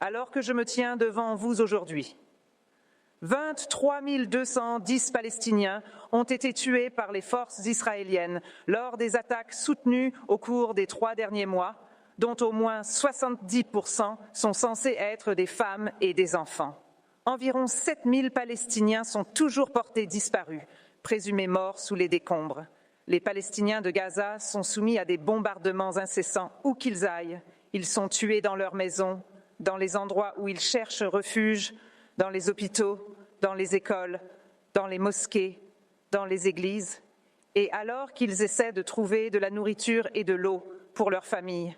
alors que je me tiens devant vous aujourd'hui. 23 210 Palestiniens ont été tués par les forces israéliennes lors des attaques soutenues au cours des 3 derniers mois, dont au moins 70% sont censés être des femmes et des enfants. Environ 7 000 Palestiniens sont toujours portés disparus, présumés morts sous les décombres. Les Palestiniens de Gaza sont soumis à des bombardements incessants où qu'ils aillent. Ils sont tués dans leurs maisons, dans les endroits où ils cherchent refuge, dans les hôpitaux, dans les écoles, dans les mosquées, dans les églises, et alors qu'ils essaient de trouver de la nourriture et de l'eau pour leurs familles.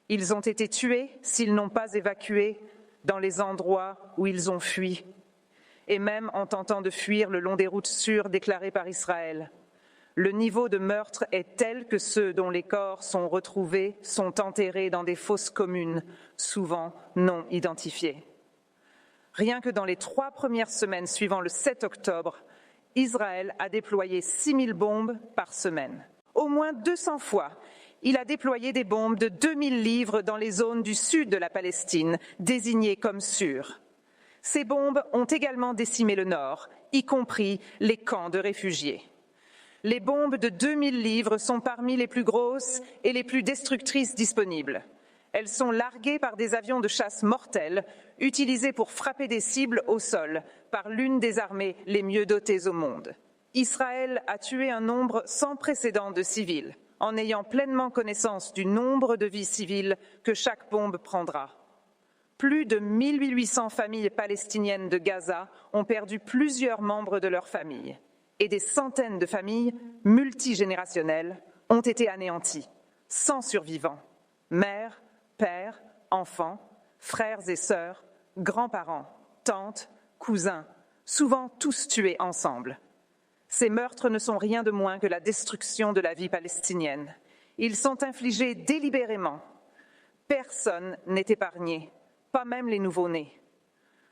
Ils ont été tués s'ils n'ont pas évacué dans les endroits où ils ont fui, et même en tentant de fuir le long des routes sûres déclarées par Israël. Le niveau de meurtre est tel que ceux dont les corps sont retrouvés sont enterrés dans des fosses communes, souvent non identifiées. Rien que dans les 3 premières semaines suivant le 7 octobre, Israël a déployé 6 000 bombes par semaine. Au moins 200 fois, il a déployé des bombes de 2 000 livres dans les zones du sud de la Palestine, désignées comme sûres. Ces bombes ont également décimé le nord, y compris les camps de réfugiés. Les bombes de 2 000 livres sont parmi les plus grosses et les plus destructrices disponibles. Elles sont larguées par des avions de chasse mortels, utilisés pour frapper des cibles au sol par l'une des armées les mieux dotées au monde. Israël a tué un nombre sans précédent de civils, en ayant pleinement connaissance du nombre de vies civiles que chaque bombe prendra. Plus de 1 800 familles palestiniennes de Gaza ont perdu plusieurs membres de leur famille, et des centaines de familles multigénérationnelles ont été anéanties, sans survivants, mères, pères, enfants, frères et sœurs, grands-parents, tantes, cousins, souvent tous tués ensemble. Ces meurtres ne sont rien de moins que la destruction de la vie palestinienne. Ils sont infligés délibérément. Personne n'est épargné, pas même les nouveau-nés.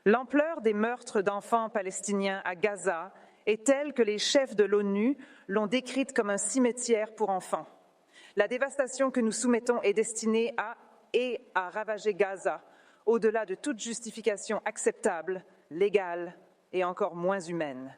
L'ampleur des meurtres d'enfants palestiniens à Gaza est telle que les chefs de l'ONU l'ont décrite comme un cimetière pour enfants. La dévastation que nous soumettons est destinée à ravager Gaza, au-delà de toute justification acceptable, légale et encore moins humaine.